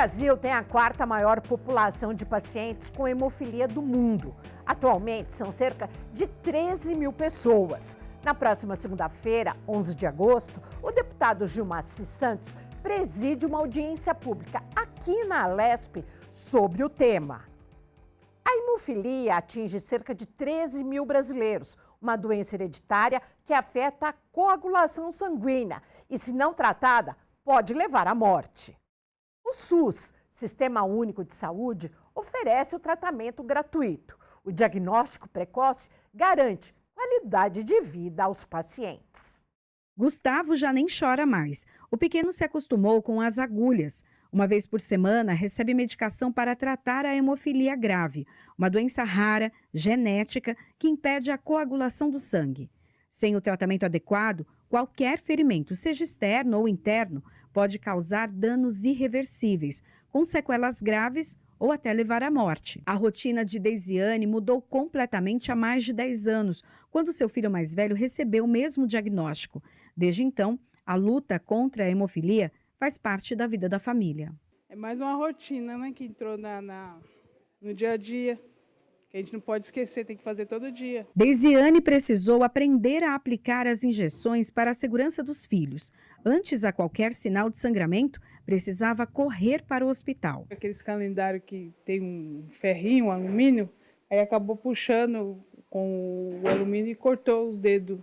Brasil tem a quarta maior população de pacientes com hemofilia do mundo. Atualmente, são cerca de 13 mil pessoas. Na próxima segunda-feira, 11 de agosto, o deputado Gilmaci Santos preside uma audiência pública aqui na Alesp sobre o tema. A hemofilia atinge cerca de 13 mil brasileiros, uma doença hereditária que afeta a coagulação sanguínea e, se não tratada, pode levar à morte. O SUS, Sistema Único de Saúde, oferece o tratamento gratuito. O diagnóstico precoce garante qualidade de vida aos pacientes. Gustavo já nem chora mais. O pequeno se acostumou com as agulhas. Uma vez por semana, recebe medicação para tratar a hemofilia grave, uma doença rara, genética, que impede a coagulação do sangue. Sem o tratamento adequado, qualquer ferimento, seja externo ou interno, pode causar danos irreversíveis, com sequelas graves ou até levar à morte. A rotina de Deisiane mudou completamente há mais de 10 anos, quando seu filho mais velho recebeu o mesmo diagnóstico. Desde então, a luta contra a hemofilia faz parte da vida da família. É mais uma rotina, né, que entrou no dia a dia, que a gente não pode esquecer, tem que fazer todo dia. Deisiane precisou aprender a aplicar as injeções para a segurança dos filhos. Antes, a qualquer sinal de sangramento, precisava correr para o hospital. Aqueles calendários que tem um ferrinho, um alumínio, aí acabou puxando com o alumínio e cortou os dedos.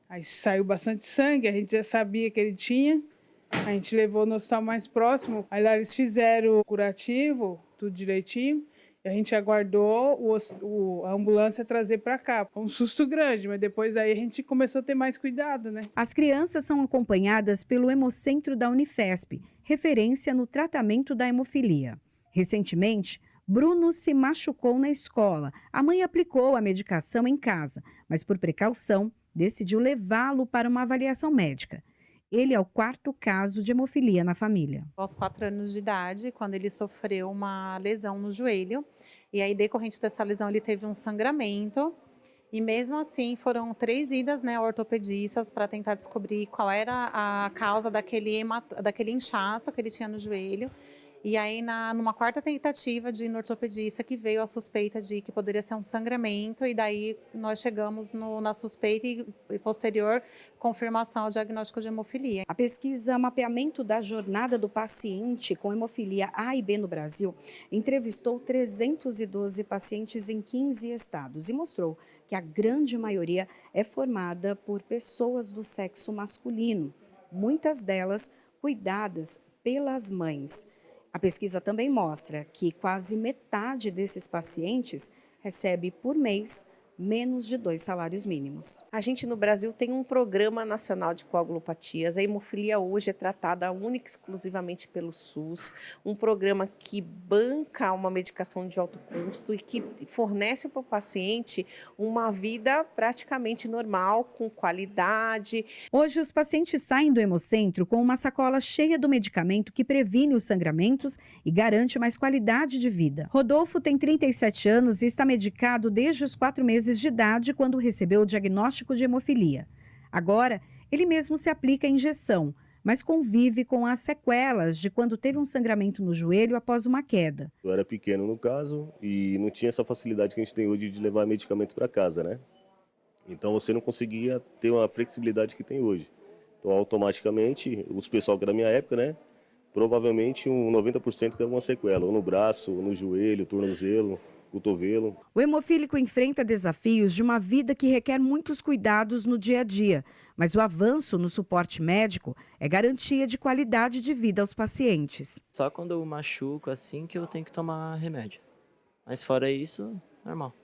Aí saiu bastante sangue, a gente já sabia que ele tinha. A gente levou no hospital mais próximo, aí lá eles fizeram o curativo, tudo direitinho, e a gente aguardou a ambulância trazer para cá. Foi um susto grande, mas depois aí a gente começou a ter mais cuidado, né? As crianças são acompanhadas pelo Hemocentro da Unifesp, referência no tratamento da hemofilia. Recentemente, Bruno se machucou na escola. A mãe aplicou a medicação em casa, mas por precaução, decidiu levá-lo para uma avaliação médica. Ele é o quarto caso de hemofilia na família. Aos 4 anos de idade, quando ele sofreu uma lesão no joelho, e aí decorrente dessa lesão ele teve um sangramento, e mesmo assim foram 3 idas, né, ortopedistas para tentar descobrir qual era a causa daquele inchaço que ele tinha no joelho. E aí, numa quarta tentativa de ir no ortopedista, que veio a suspeita de que poderia ser um sangramento, e daí nós chegamos na suspeita e posterior confirmação ao diagnóstico de hemofilia. A pesquisa Mapeamento da Jornada do Paciente com Hemofilia A e B no Brasil entrevistou 312 pacientes em 15 estados e mostrou que a grande maioria é formada por pessoas do sexo masculino, muitas delas cuidadas pelas mães. A pesquisa também mostra que quase metade desses pacientes recebe por mês menos de 2 salários mínimos. A gente no Brasil tem um programa nacional de coagulopatias. A hemofilia hoje é tratada única e exclusivamente pelo SUS, um programa que banca uma medicação de alto custo e que fornece para o paciente uma vida praticamente normal, com qualidade. Hoje os pacientes saem do Hemocentro com uma sacola cheia do medicamento que previne os sangramentos e garante mais qualidade de vida. Rodolfo tem 37 anos e está medicado desde os 4 meses de idade quando recebeu o diagnóstico de hemofilia. Agora, ele mesmo se aplica a injeção, mas convive com as sequelas de quando teve um sangramento no joelho após uma queda. Eu era pequeno no caso e não tinha essa facilidade que a gente tem hoje de levar medicamento para casa, né? Então você não conseguia ter uma flexibilidade que tem hoje. Então automaticamente, os pessoal que era da minha época, né? Provavelmente 90% tem alguma sequela, ou no braço, ou no joelho, tornozelo, cotovelo. O hemofílico enfrenta desafios de uma vida que requer muitos cuidados no dia a dia, mas o avanço no suporte médico é garantia de qualidade de vida aos pacientes. Só quando eu machuco assim que eu tenho que tomar remédio, mas fora isso, normal.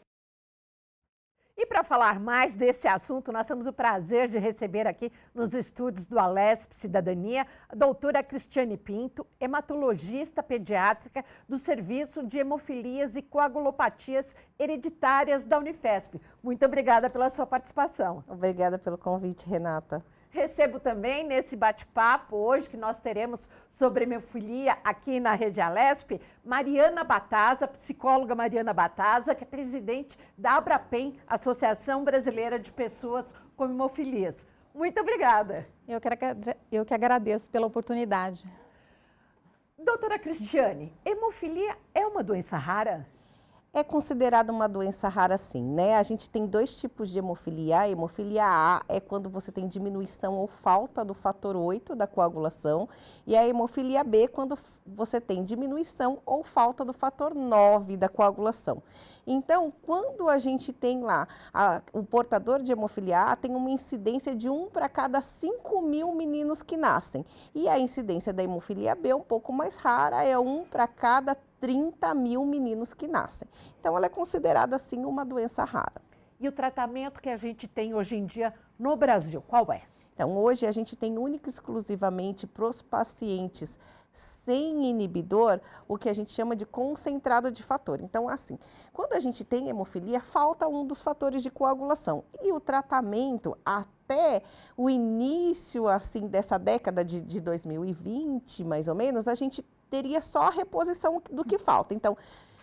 E para falar mais desse assunto, nós temos o prazer de receber aqui nos estúdios do Alesp Cidadania a doutora Cristiane Pinto, hematologista pediátrica do Serviço de Hemofilias e Coagulopatias Hereditárias da Unifesp. Muito obrigada pela sua participação. Obrigada pelo convite, Renata. Recebo também nesse bate-papo hoje que nós teremos sobre hemofilia aqui na Rede Alesp, Mariana Bataza, psicóloga Mariana Bataza, que é presidente da Abrapem, Associação Brasileira de Pessoas com Hemofilias. Muito obrigada. Eu que agradeço pela oportunidade. Doutora Cristiane, hemofilia é uma doença rara? É considerada uma doença rara sim, né? A gente tem dois tipos de hemofilia. A hemofilia A é quando você tem diminuição ou falta do fator 8 da coagulação. E a hemofilia B quando você tem diminuição ou falta do fator 9 da coagulação. Então, quando a gente tem lá o portador de hemofilia A, tem uma incidência de 1 para cada 5.000 meninos que nascem. E a incidência da hemofilia B, um pouco mais rara, é 1 para cada 30.000 meninos que nascem. Então, ela é considerada, assim, uma doença rara. E o tratamento que a gente tem hoje em dia no Brasil, qual é? Então, hoje a gente tem única e exclusivamente para os pacientes sem inibidor, o que a gente chama de concentrado de fator. Então, assim, quando a gente tem hemofilia, falta um dos fatores de coagulação. E o tratamento, até o início, assim, dessa década de 2020, mais ou menos, a gente teria só a reposição do que falta. Então,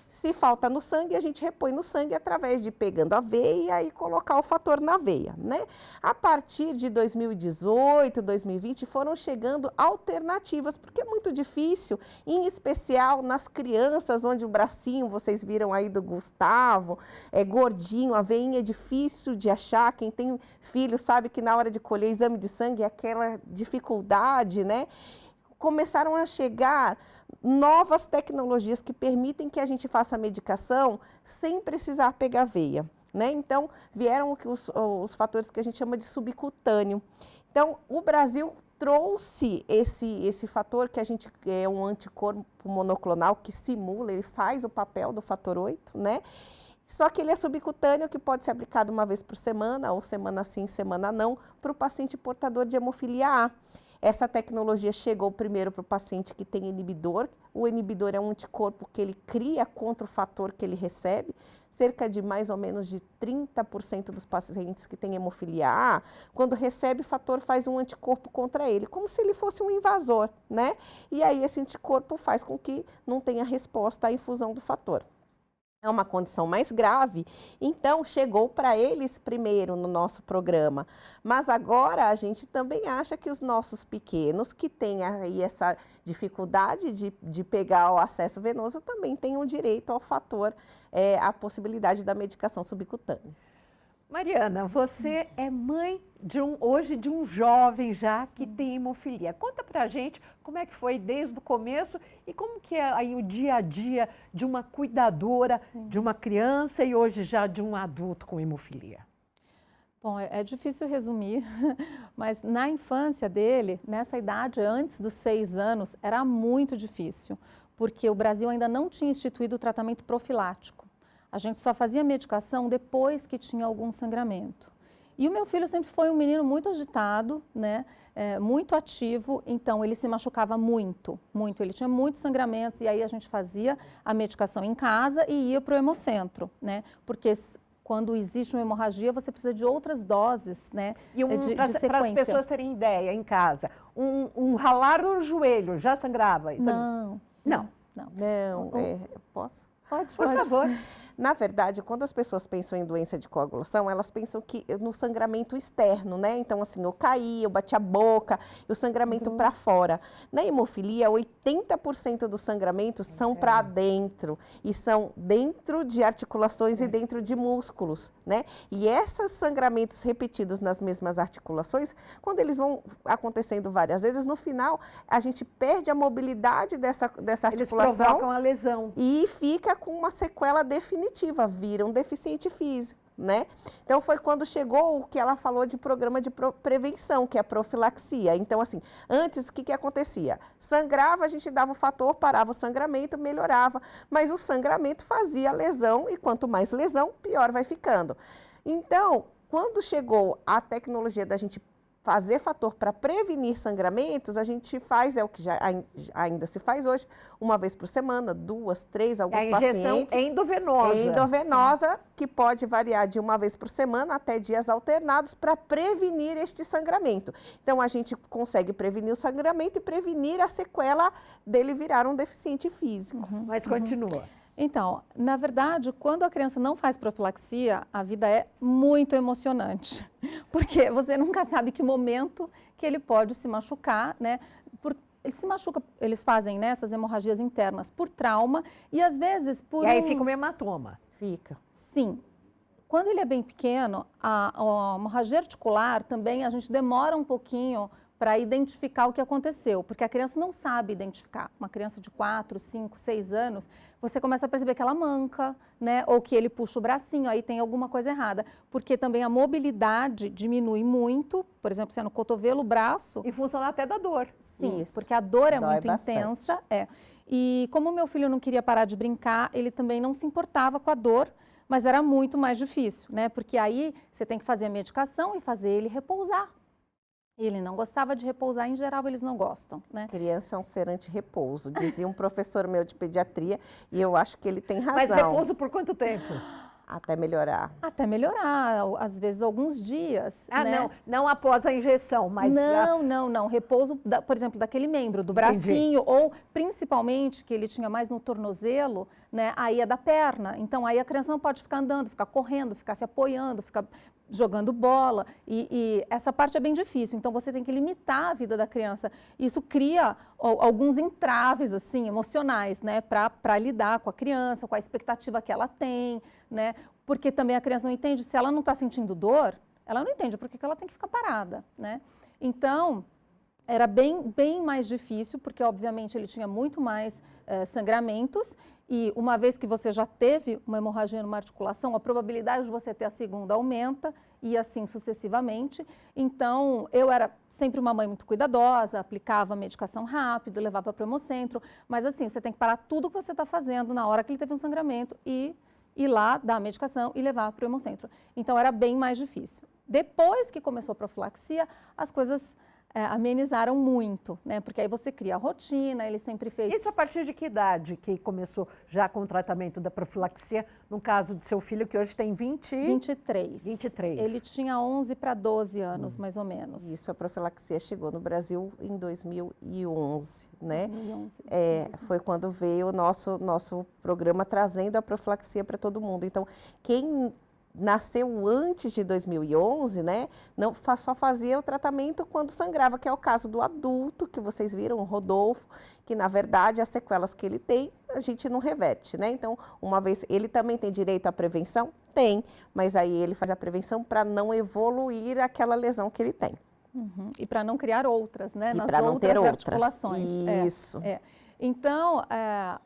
se falta no sangue, a gente repõe no sangue através de pegando a veia e colocar o fator na veia, né? A partir de 2018, 2020, foram chegando alternativas, porque é muito difícil, em especial nas crianças, onde o bracinho, vocês viram aí do Gustavo, é gordinho, a veinha é difícil de achar. Quem tem filho sabe que na hora de colher exame de sangue é aquela dificuldade, né? Começaram a chegar novas tecnologias que permitem que a gente faça a medicação sem precisar pegar veia, né? Então, vieram os fatores que a gente chama de subcutâneo. Então, o Brasil trouxe esse fator que a gente é um anticorpo monoclonal que simula, ele faz o papel do fator 8, né? Só que ele é subcutâneo, que pode ser aplicado uma vez por semana, ou semana sim, semana não, para o paciente portador de hemofilia A. Essa tecnologia chegou primeiro para o paciente que tem inibidor. O inibidor é um anticorpo que ele cria contra o fator que ele recebe. Cerca de mais ou menos de 30% dos pacientes que têm hemofilia A, quando recebe o fator, faz um anticorpo contra ele, como se ele fosse um invasor, né? E aí esse anticorpo faz com que não tenha resposta à infusão do fator. É uma condição mais grave, então chegou para eles primeiro no nosso programa. Mas agora a gente também acha que os nossos pequenos, que têm aí essa dificuldade de pegar o acesso venoso, também têm um direito ao fator, a possibilidade da medicação subcutânea. Mariana, você é mãe hoje de um jovem já que tem hemofilia. Conta pra gente como é que foi desde o começo e como que é aí o dia a dia de uma cuidadora de uma criança e hoje já de um adulto com hemofilia. Bom, é difícil resumir, mas na infância dele, nessa idade, antes dos 6 anos, era muito difícil, porque o Brasil ainda não tinha instituído o tratamento profilático. A gente só fazia medicação depois que tinha algum sangramento. E o meu filho sempre foi um menino muito agitado, né? Muito ativo, então ele se machucava muito, muito. Ele tinha muitos sangramentos e aí a gente fazia a medicação em casa e ia para o hemocentro, né? Porque quando existe uma hemorragia, você precisa de outras doses, né? E para as pessoas terem ideia, em casa, um ralar no joelho já sangrava? Não. Não. Não, posso? Pode. Por favor. Na verdade, quando as pessoas pensam em doença de coagulação, elas pensam que no sangramento externo, né? Então, assim, eu caí, eu bati a boca, e o sangramento para fora. Na hemofilia, 80% dos sangramentos são para dentro, e são dentro de articulações e dentro de músculos, né? E esses sangramentos repetidos nas mesmas articulações, quando eles vão acontecendo várias vezes, no final, a gente perde a mobilidade dessa articulação. Eles provocam a lesão. E fica com uma sequela definitiva, vira um deficiente físico, né? Então, foi quando chegou o que ela falou de programa de prevenção, que é a profilaxia. Então, assim, antes, o que acontecia? Sangrava, a gente dava o fator, parava o sangramento, melhorava, mas o sangramento fazia lesão e quanto mais lesão, pior vai ficando. Então, quando chegou a tecnologia da gente fazer fator para prevenir sangramentos, a gente faz, o que ainda se faz hoje, uma vez por semana, 2, 3, alguns pacientes. A injeção endovenosa. Endovenosa, que pode variar de uma vez por semana até dias alternados para prevenir este sangramento. Então, a gente consegue prevenir o sangramento e prevenir a sequela dele virar um deficiente físico. Mas continua. Então, na verdade, quando a criança não faz profilaxia, a vida é muito emocionante, porque você nunca sabe que momento que ele pode se machucar, né? ele se machuca, eles fazem, né, essas hemorragias internas por trauma e às vezes por E aí fica um hematoma. Fica. Sim. Quando ele é bem pequeno, a hemorragia articular também a gente demora um pouquinho para identificar o que aconteceu, porque a criança não sabe identificar. Uma criança de 4, 5, 6 anos, você começa a perceber que ela manca, né? Ou que ele puxa o bracinho, aí tem alguma coisa errada. Porque também a mobilidade diminui muito, por exemplo, se é no cotovelo, o braço. Em função até da dor. Sim, Isso. porque a dor é Dói muito bastante. intensa. E como meu filho não queria parar de brincar, ele também não se importava com a dor, mas era muito mais difícil, né? Porque aí você tem que fazer a medicação e fazer ele repousar. Ele não gostava de repousar, em geral eles não gostam, né? Criança é um ser anti-repouso, dizia um professor meu de pediatria, e eu acho que ele tem razão. Mas repouso por quanto tempo? Até melhorar. Até melhorar, às vezes alguns dias. Ah, né? não após a injeção, mas... Não. Repouso, por exemplo, daquele membro, do bracinho, ou principalmente, que ele tinha mais no tornozelo, né? Aí é da perna. Então, aí a criança não pode ficar andando, ficar correndo, ficar se apoiando, ficar jogando bola. E essa parte é bem difícil. Então, você tem que limitar a vida da criança. Isso cria alguns entraves, assim, emocionais, né? Para lidar com a criança, com a expectativa que ela tem, né? Porque também a criança não entende, se ela não está sentindo dor, ela não entende por que ela tem que ficar parada, né? Então, era bem mais difícil, porque obviamente ele tinha muito mais sangramentos, e uma vez que você já teve uma hemorragia numa articulação, a probabilidade de você ter a segunda aumenta, e assim sucessivamente. Então, eu era sempre uma mãe muito cuidadosa, aplicava medicação rápido, levava para o hemocentro, mas assim, você tem que parar tudo que você está fazendo na hora que ele teve um sangramento e ir lá, dar a medicação e levar para o hemocentro. Então, era bem mais difícil. Depois que começou a profilaxia, as coisas amenizaram muito, né? Porque aí você cria a rotina, ele sempre fez... Isso a partir de que idade que começou já com o tratamento da profilaxia, no caso do seu filho, que hoje tem 23. 23. Ele tinha 11 para 12 anos, mais ou menos. Isso, a profilaxia chegou no Brasil em 2011, né? 2011. Foi quando veio o nosso programa trazendo a profilaxia para todo mundo. Então, quem nasceu antes de 2011, né, só fazia o tratamento quando sangrava, que é o caso do adulto, que vocês viram, o Rodolfo, que na verdade as sequelas que ele tem, a gente não reverte, né? Então, uma vez, ele também tem direito à prevenção? Tem, mas aí ele faz a prevenção para não evoluir aquela lesão que ele tem. Uhum. E para não criar outras, né? E nas para não ter outras outras. articulações. Isso. Então,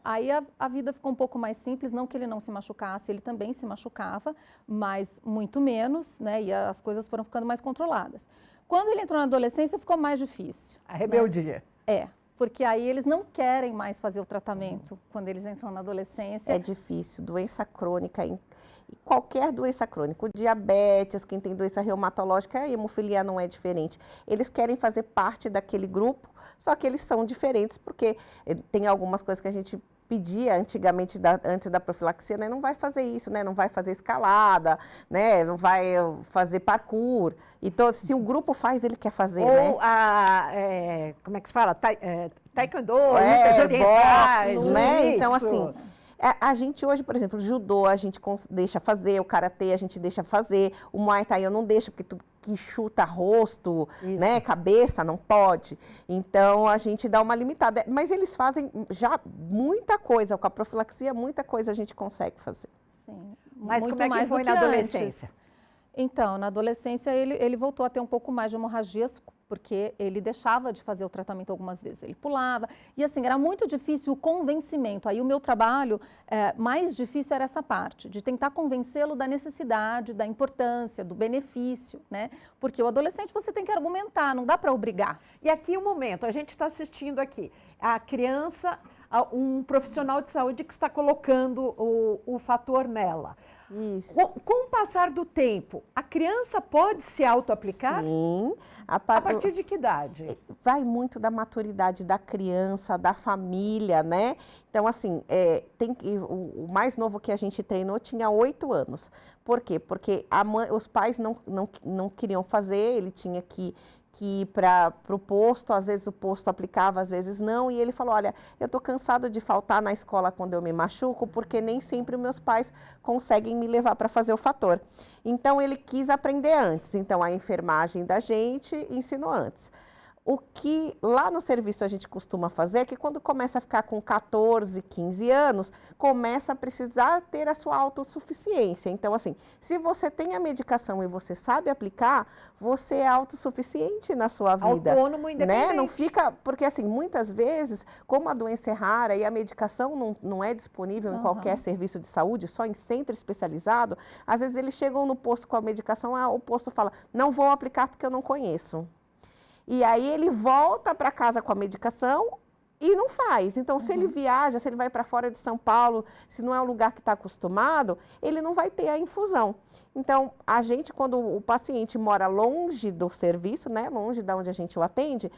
aí a vida ficou um pouco mais simples, não que ele não se machucasse, ele também se machucava, mas muito menos, né? E as coisas foram ficando mais controladas. Quando ele entrou na adolescência, ficou mais difícil. A rebeldia. Né? Porque aí eles não querem mais fazer o tratamento quando eles entram na adolescência. É difícil, doença crônica, qualquer doença crônica, o diabetes, quem tem doença reumatológica, a hemofilia não é diferente. Eles querem fazer parte daquele grupo, só que eles são diferentes porque tem algumas coisas que a gente pedia antigamente, antes da profilaxia, né? Não vai fazer isso, né? Não vai fazer escalada, né? Não vai fazer parkour. Então, se o grupo faz, ele quer fazer, né? Ou como é que se fala? Taekwondo, lutas orientais, boxe, né? jiu-jitsu. Então, assim, a gente hoje, por exemplo, judô, a gente deixa fazer, o karatê a gente deixa fazer, o muay thai eu não deixo, porque tudo que chuta rosto, né, cabeça, não pode. Então, a gente dá uma limitada. Mas eles fazem já muita coisa, com a profilaxia, muita coisa a gente consegue fazer. Sim, mas muito como é que mais foi do que na adolescência? Antes. Então, na adolescência, ele voltou a ter um pouco mais de hemorragias, porque ele deixava de fazer o tratamento algumas vezes, ele pulava, e assim, era muito difícil o convencimento. Aí o meu trabalho mais difícil era essa parte, de tentar convencê-lo da necessidade, da importância, do benefício, né? Porque o adolescente você tem que argumentar, não dá para obrigar. E aqui um momento, a gente está assistindo aqui, a criança, um profissional de saúde que está colocando o fator nela. Isso. Com o passar do tempo, a criança pode se auto-aplicar? Sim. A partir de que idade? Vai muito da maturidade da criança, da família, né? Então, assim, o mais novo que a gente treinou tinha 8 anos. Por quê? Porque os pais não queriam fazer, ele tinha que ir para o posto, às vezes o posto aplicava, às vezes não, e ele falou, olha, eu estou cansado de faltar na escola quando eu me machuco, porque nem sempre meus pais conseguem me levar para fazer o fator. Então, ele quis aprender antes, então a enfermagem da gente ensinou antes. O que lá no serviço a gente costuma fazer é que quando começa a ficar com 14, 15 anos, começa a precisar ter a sua autossuficiência. Então, assim, se você tem a medicação e você sabe aplicar, você é autossuficiente na sua vida. Autônomo, independente. Né? Não fica, porque assim, muitas vezes, como a doença é rara e a medicação não é disponível em qualquer serviço de saúde, só em centro especializado, às vezes eles chegam no posto com a medicação, o posto fala, não vou aplicar porque eu não conheço. E aí ele volta para casa com a medicação e não faz. Então, se ele viaja, se ele vai para fora de São Paulo, se não é um lugar que está acostumado, ele não vai ter a infusão. Então, a gente, quando o paciente mora longe do serviço, né, longe de onde a gente o atende,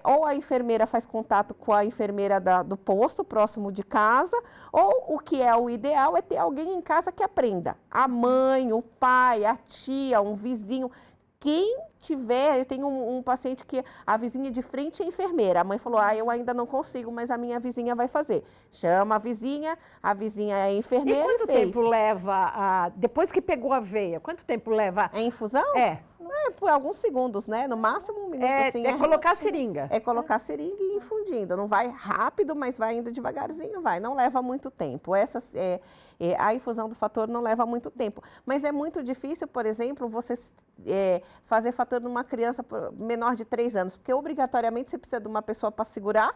ou a enfermeira faz contato com a enfermeira do posto, próximo de casa, ou o que é o ideal é ter alguém em casa que aprenda. A mãe, o pai, a tia, um vizinho. Quem tiver, eu tenho um paciente que a vizinha de frente é enfermeira. A mãe falou, eu ainda não consigo, mas a minha vizinha vai fazer. Chama a vizinha é enfermeira e quanto fez. tempo leva, depois que pegou a veia, quanto tempo leva? A infusão? Por alguns segundos, né? No máximo 1 minuto. Assim, colocar a seringa. É colocar a seringa e ir infundindo. Não vai rápido, mas vai indo devagarzinho, vai. Não leva muito tempo. A infusão do fator não leva muito tempo. Mas é muito difícil, por exemplo, você fazer fator numa criança menor de 3 anos, porque obrigatoriamente você precisa de uma pessoa para segurar,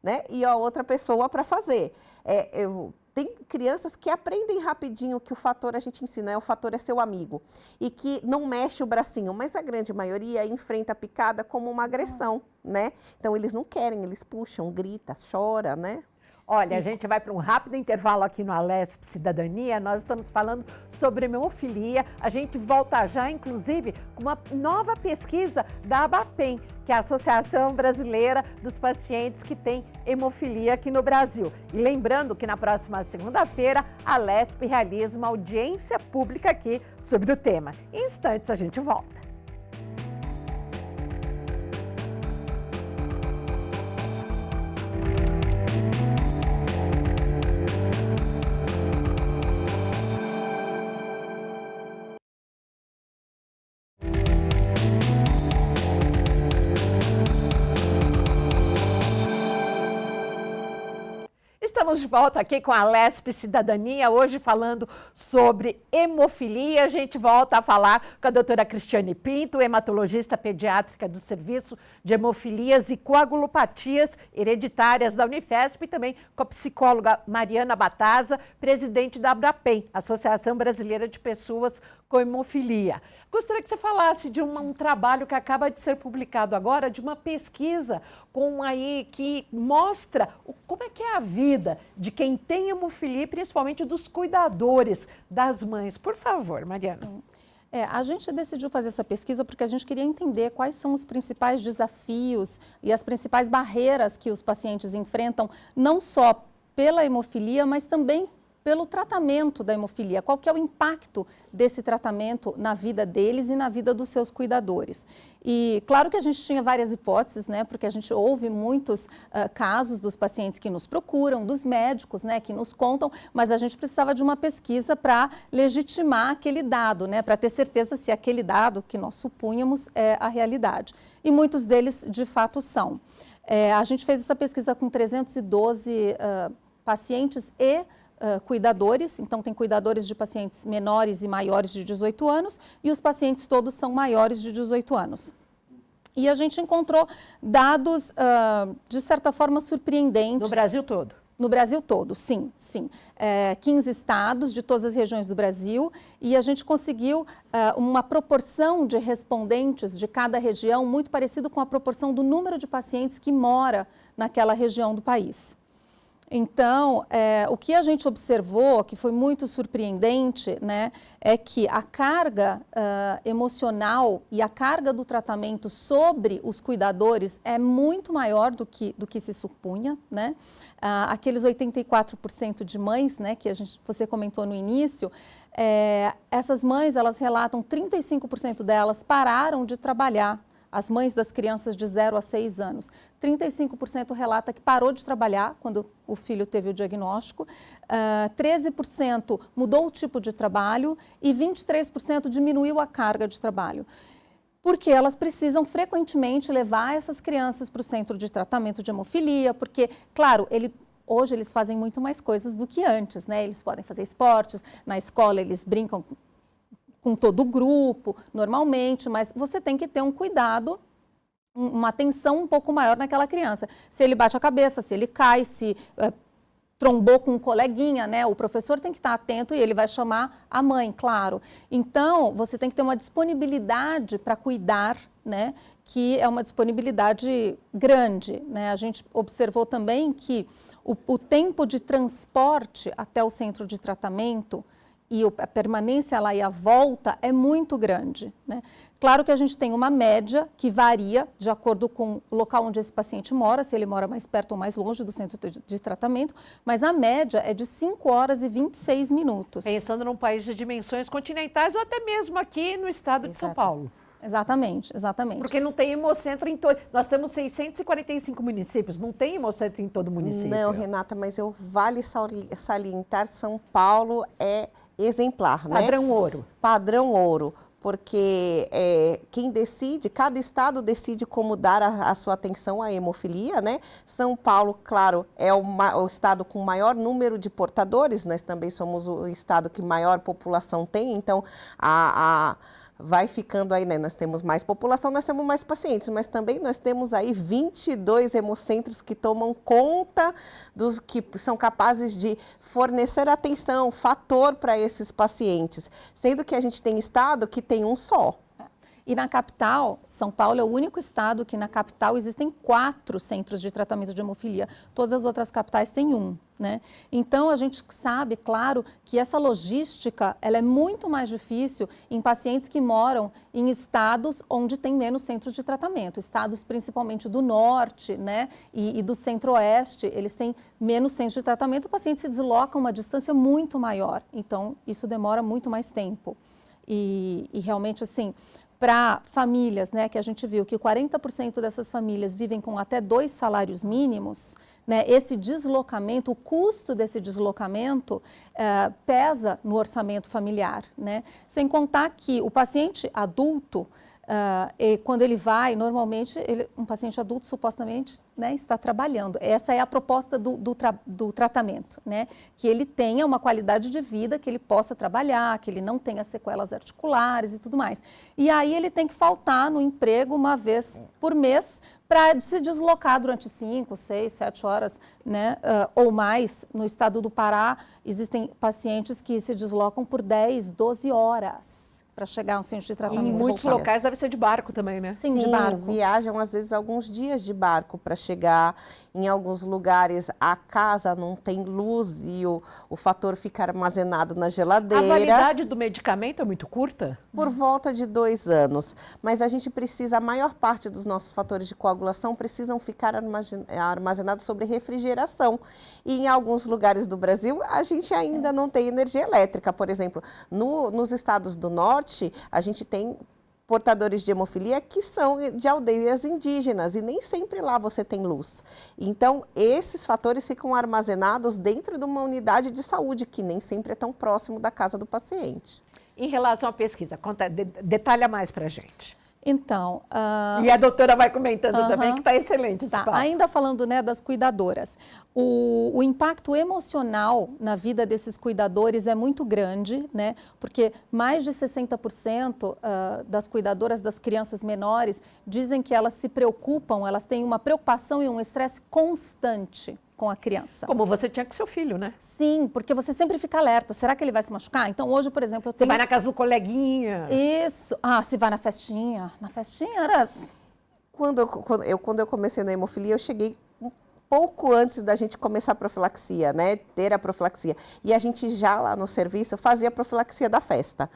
né? E a outra pessoa para fazer. Tem crianças que aprendem rapidinho que o fator a gente ensina, o fator é seu amigo, e que não mexe o bracinho, mas a grande maioria enfrenta a picada como uma agressão, né? Então eles não querem, eles puxam, grita, chora, né? Olha, a gente vai para um rápido intervalo aqui no Alesp Cidadania. Nós estamos falando sobre hemofilia. A gente volta já, inclusive, com uma nova pesquisa da ABAPEM, que é a Associação Brasileira dos Pacientes que têm Hemofilia aqui no Brasil. E lembrando que na próxima segunda-feira, a Alesp realiza uma audiência pública aqui sobre o tema. Em instantes, a gente volta. Estamos de volta aqui com a Alesp Cidadania, hoje falando sobre hemofilia. A gente volta a falar com a doutora Cristiane Pinto, hematologista pediátrica do Serviço de Hemofilias e Coagulopatias Hereditárias da Unifesp, e também com a psicóloga Mariana Bataza, presidente da ABRAPEM, Associação Brasileira de Pessoas com Hemofilia. Gostaria que você falasse de um trabalho que acaba de ser publicado agora, de uma pesquisa que mostra como é que é a vida de quem tem hemofilia, principalmente dos cuidadores, das mães. Por favor, Mariana. Sim. A gente decidiu fazer essa pesquisa porque a gente queria entender quais são os principais desafios e as principais barreiras que os pacientes enfrentam, não só pela hemofilia, mas também pelo tratamento da hemofilia. Qual que é o impacto desse tratamento na vida deles e na vida dos seus cuidadores? E claro que a gente tinha várias hipóteses, né, porque a gente ouve muitos casos dos pacientes que nos procuram, dos médicos, né, que nos contam, mas a gente precisava de uma pesquisa para legitimar aquele dado, né, para ter certeza se aquele dado que nós supunhamos é a realidade. E muitos deles, de fato, são. A gente fez essa pesquisa com 312 pacientes e cuidadores, então tem cuidadores de pacientes menores e maiores de 18 anos e os pacientes todos são maiores de 18 anos. E a gente encontrou dados, de certa forma, surpreendentes. No Brasil todo? No Brasil todo, sim, sim. 15 estados de todas as regiões do Brasil e a gente conseguiu uma proporção de respondentes de cada região muito parecido com a proporção do número de pacientes que mora naquela região do país. Então, o que a gente observou, que foi muito surpreendente, né, é que a carga emocional e a carga do tratamento sobre os cuidadores é muito maior do que se supunha, né? Aqueles 84% de mães, né, que você comentou no início, essas mães, elas relatam 35% delas pararam de trabalhar. As mães das crianças de 0 a 6 anos. 35% relata que parou de trabalhar quando o filho teve o diagnóstico, 13% mudou o tipo de trabalho e 23% diminuiu a carga de trabalho. porque elas precisam frequentemente levar essas crianças para o centro de tratamento de hemofilia, porque, claro, hoje eles fazem muito mais coisas do que antes, né? Eles podem fazer esportes, na escola eles brincam com todo o grupo, normalmente, mas você tem que ter um cuidado, uma atenção um pouco maior naquela criança. Se ele bate a cabeça, se ele cai, se trombou com um coleguinha, né? O professor tem que estar atento e ele vai chamar a mãe, claro. Então, você tem que ter uma disponibilidade para cuidar, né? Que é uma disponibilidade grande, né? A gente observou também que o tempo de transporte até o centro de tratamento e a permanência lá e a volta é muito grande, né? Claro que a gente tem uma média que varia de acordo com o local onde esse paciente mora, se ele mora mais perto ou mais longe do centro de tratamento, mas a média é de 5 horas e 26 minutos. Pensando num país de dimensões continentais ou até mesmo aqui no estado de São Paulo. Exatamente, exatamente. Porque não tem hemocentro em todo... Nós temos 645 municípios, não tem hemocentro em todo município. Não, Renata, mas vale salientar, São Paulo é exemplar, né? Padrão ouro. Padrão ouro, porque quem decide, cada estado decide como dar a sua atenção à hemofilia, né? São Paulo, claro, é o estado com maior número de portadores, nós também somos o estado que maior população tem, então vai ficando aí, né? Nós temos mais população, nós temos mais pacientes, mas também nós temos aí 22 hemocentros que tomam conta dos que são capazes de fornecer atenção, fator para esses pacientes, sendo que a gente tem estado que tem um só. E na capital, São Paulo é o único estado que na capital existem 4 centros de tratamento de hemofilia. Todas as outras capitais têm 1, né? Então, a gente sabe, claro, que essa logística ela é muito mais difícil em pacientes que moram em estados onde tem menos centros de tratamento. Estados principalmente do norte, né? E do centro-oeste, eles têm menos centros de tratamento. O paciente se desloca uma distância muito maior. Então, isso demora muito mais tempo. E realmente, assim... Para famílias, né, que a gente viu que 40% dessas famílias vivem com até 2 salários mínimos, né, esse deslocamento, o custo desse deslocamento pesa no orçamento familiar, né? Sem contar que o paciente adulto, quando ele vai, normalmente, um paciente adulto supostamente, né, está trabalhando. Essa é a proposta do tratamento, né? Que ele tenha uma qualidade de vida, que ele possa trabalhar, que ele não tenha sequelas articulares e tudo mais. E aí ele tem que faltar no emprego uma vez por mês para se deslocar durante 5, 6, 7 horas, né, ou mais. No estado do Pará, existem pacientes que se deslocam por 10, 12 horas. Para chegar a um centro de tratamento. Em muitos locais deve ser de barco também, né? Sim, de barco. Viajam às vezes alguns dias de barco para chegar. Em alguns lugares a casa não tem luz e o fator fica armazenado na geladeira. A validade do medicamento é muito curta? Por volta de 2 anos. Mas a gente precisa, a maior parte dos nossos fatores de coagulação precisam ficar armazenados sobre refrigeração. E em alguns lugares do Brasil a gente ainda não tem energia elétrica. Por exemplo, nos estados do norte, a gente tem portadores de hemofilia que são de aldeias indígenas e nem sempre lá você tem luz. Então, esses fatores ficam armazenados dentro de uma unidade de saúde, que nem sempre é tão próximo da casa do paciente. Em relação à pesquisa, detalha mais para a gente. Então... E a doutora vai comentando também, que está excelente esse papo. Ainda falando, né, das cuidadoras, o impacto emocional na vida desses cuidadores é muito grande, né, porque mais de 60% das cuidadoras das crianças menores dizem que elas se preocupam, elas têm uma preocupação e um estresse constante com a criança. Como você tinha com seu filho, né? Sim, porque você sempre fica alerta. Será que ele vai se machucar? Então, hoje, por exemplo, eu tenho... Você vai na casa do coleguinha. Isso. Se vai na festinha. Na festinha era... Quando eu comecei na hemofilia, eu cheguei um pouco antes da gente começar a profilaxia, né? Ter a profilaxia. E a gente já lá no serviço fazia a profilaxia da festa.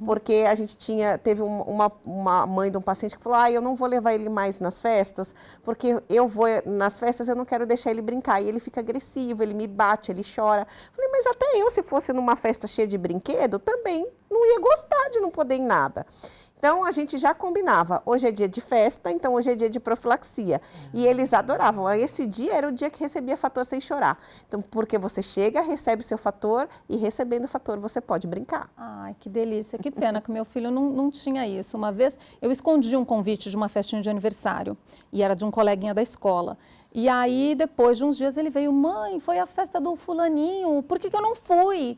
Porque a gente teve uma mãe de um paciente que falou, eu não vou levar ele mais nas festas, porque eu vou nas festas, eu não quero deixar ele brincar. E ele fica agressivo, ele me bate, ele chora. Falei, mas até eu, se fosse numa festa cheia de brinquedo, também não ia gostar de não poder ir em nada. Então, a gente já combinava, hoje é dia de festa, então hoje é dia de profilaxia. E eles adoravam. Esse dia era o dia que recebia fator sem chorar. Então, porque você chega, recebe o seu fator e recebendo o fator você pode brincar. Ai, que delícia, que pena que meu filho não tinha isso. Uma vez eu escondi um convite de uma festinha de aniversário e era de um coleguinha da escola. E aí, depois de uns dias, ele veio, mãe, foi a festa do fulaninho, por que eu não fui?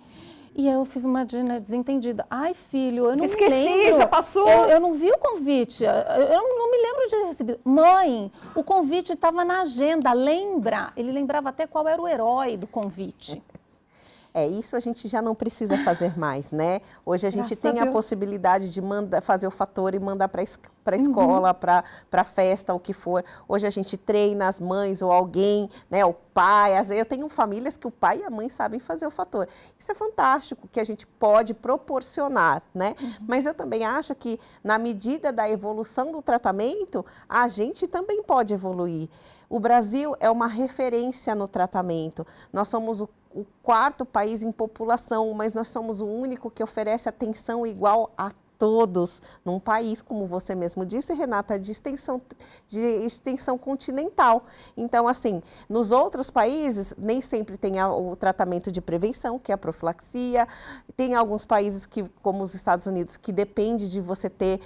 E aí eu fiz uma desentendida. Ai, filho, eu não me lembro. Já passou. Eu não vi o convite, eu não me lembro de ter recebido. Mãe, o convite estava na agenda, lembra? Ele lembrava até qual era o herói do convite. Isso a gente já não precisa fazer mais, né? Hoje a gente tem a possibilidade de fazer o fator e mandar para a escola, para a festa, o que for. Hoje a gente treina as mães ou alguém, né? O pai. Às vezes eu tenho famílias que o pai e a mãe sabem fazer o fator. Isso é fantástico, que a gente pode proporcionar, né? Mas eu também acho que, na medida da evolução do tratamento, a gente também pode evoluir. O Brasil é uma referência no tratamento. Nós somos o 4º país em população, mas nós somos o único que oferece atenção igual a todos, num país, como você mesmo disse, Renata, de extensão continental. Então, assim, nos outros países, nem sempre tem o tratamento de prevenção, que é a profilaxia. Tem alguns países, como os Estados Unidos, que depende de você ter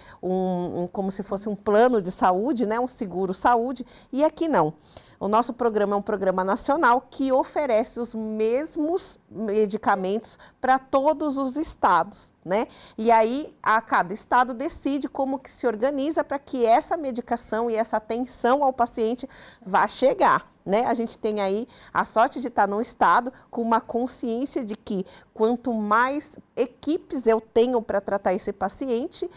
como se fosse um plano de saúde, né, um seguro saúde, e aqui não. O nosso programa é um programa nacional que oferece os mesmos medicamentos para todos os estados, né? E aí, cada estado decide como que se organiza para que essa medicação e essa atenção ao paciente vá chegar, né? A gente tem aí a sorte de estar num estado com uma consciência de que quanto mais equipes eu tenho para tratar esse paciente,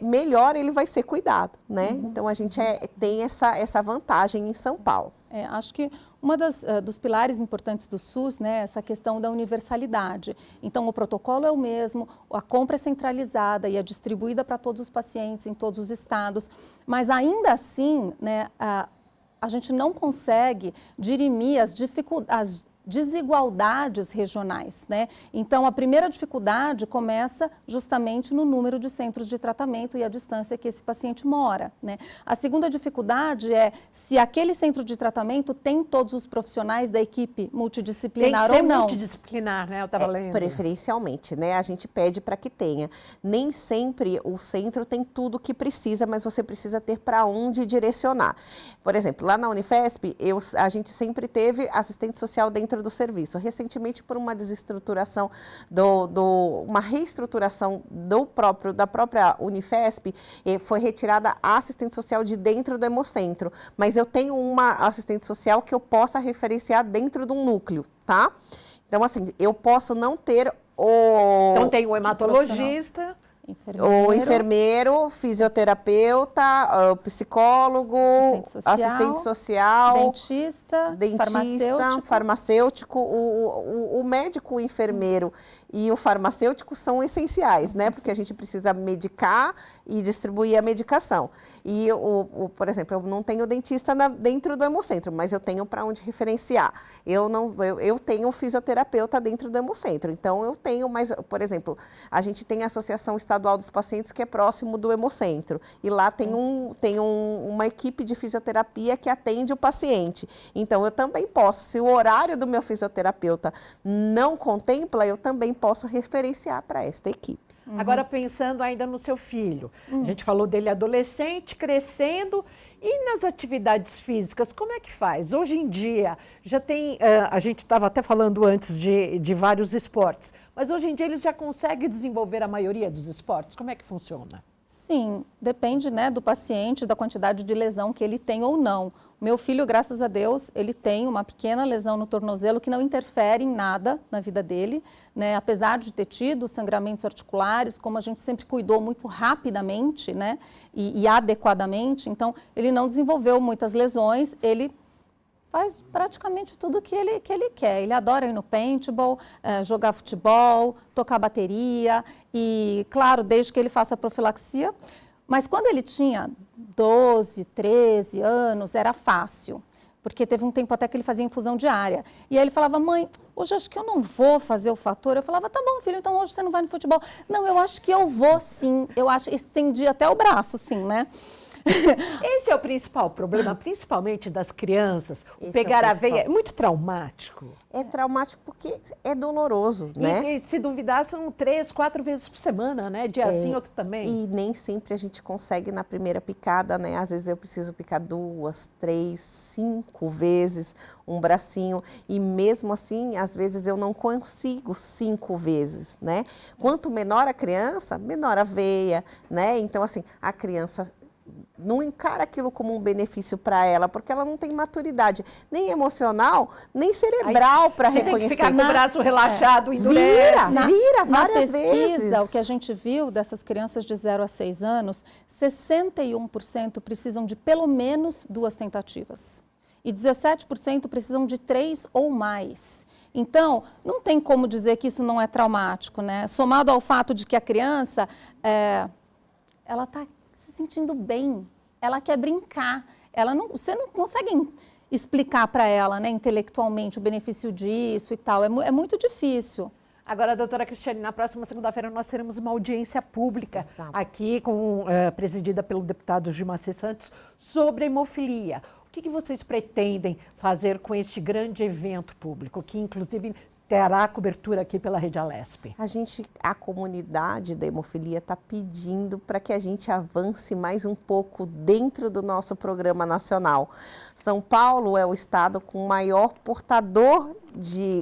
melhor ele vai ser cuidado, né? Então, a gente tem essa vantagem em São Paulo. Acho que uma dos pilares importantes do SUS, né, essa questão da universalidade. Então, o protocolo é o mesmo, a compra é centralizada e é distribuída para todos os pacientes em todos os estados, mas ainda assim, né, a gente não consegue dirimir as desigualdades regionais, né? Então, a primeira dificuldade começa justamente no número de centros de tratamento e a distância que esse paciente mora, né? A segunda dificuldade é se aquele centro de tratamento tem todos os profissionais da equipe multidisciplinar ou não. Tem que ser multidisciplinar, né? Eu estava lendo. Preferencialmente, né? A gente pede para que tenha. Nem sempre o centro tem tudo o que precisa, mas você precisa ter para onde direcionar. Por exemplo, lá na Unifesp, a gente sempre teve assistente social dentro do serviço. Recentemente, por uma desestruturação, uma reestruturação da própria Unifesp, foi retirada a assistente social de dentro do Hemocentro. Mas eu tenho uma assistente social que eu possa referenciar dentro de um núcleo, tá? Então, assim, eu posso não ter Então, tem o hematologista... O enfermeiro, fisioterapeuta, psicólogo, assistente social, dentista, farmacêutico. O médico, o enfermeiro e o farmacêutico são essenciais, né? Porque a gente precisa medicar e distribuir a medicação. E, por exemplo, eu não tenho dentista dentro do Hemocentro, mas eu tenho para onde referenciar. Eu tenho fisioterapeuta dentro do Hemocentro. Então, eu tenho, mas, por exemplo, a gente tem a Associação Estadual dos Pacientes, que é próximo do Hemocentro. E lá tem uma equipe de fisioterapia que atende o paciente. Então, eu também posso, se o horário do meu fisioterapeuta não contempla, eu também posso referenciar para esta equipe. Agora, pensando ainda no seu filho, a gente falou dele adolescente, crescendo, e nas atividades físicas, como é que faz? Hoje em dia, já tem, a gente estava até falando antes de vários esportes, mas hoje em dia eles já conseguem desenvolver a maioria dos esportes, como é que funciona? Sim, depende, né, do paciente, da quantidade de lesão que ele tem ou não. Meu filho, graças a Deus, ele tem uma pequena lesão no tornozelo que não interfere em nada na vida dele, né? Apesar de ter tido sangramentos articulares, como a gente sempre cuidou muito rapidamente, né, e adequadamente, então ele não desenvolveu muitas lesões, ele faz praticamente tudo que ele quer. Ele adora ir no paintball, jogar futebol, tocar bateria e, claro, desde que ele faça a profilaxia. Mas quando ele tinha 12, 13 anos, era fácil. porque teve um tempo até que ele fazia infusão diária. E aí ele falava, mãe, hoje acho que eu não vou fazer o fator. Eu falava, tá bom, filho, então hoje você não vai no futebol. Não, eu acho que eu vou sim. Eu acho, estendia até o braço, assim, né? Esse é o principal problema, principalmente das crianças. O pegar a veia é muito traumático. É traumático porque é doloroso, né? E se duvidar, são 3, 4 vezes por semana, né? Dia sim, outro também. E nem sempre a gente consegue na primeira picada, né? Às vezes eu preciso picar 2, 3, 5 vezes um bracinho. E mesmo assim, às vezes eu não consigo 5 vezes, né? Quanto menor a criança, menor a veia, né? Então, assim, a criança não encara aquilo como um benefício para ela, porque ela não tem maturidade, nem emocional, nem cerebral para reconhecer. Tem que ficar com o braço relaxado, endurece. Vira várias pesquisa, vezes. o que a gente viu dessas crianças de 0 a 6 anos, 61% precisam de pelo menos 2 tentativas. E 17% precisam de 3 ou mais. Então, não tem como dizer que isso não é traumático, né? Somado ao fato de que a criança, ela está se sentindo bem, ela quer brincar, você não consegue explicar para ela, né, intelectualmente o benefício disso e tal, é muito difícil. Agora, doutora Cristiane, na próxima segunda-feira nós teremos uma audiência pública aqui, presidida pelo deputado Gilmacir Santos, sobre a hemofilia. O que vocês pretendem fazer com este grande evento público, que inclusive terá cobertura aqui pela Rede Alesp? A comunidade da hemofilia está pedindo para que a gente avance mais um pouco dentro do nosso programa nacional. São Paulo é o estado com maior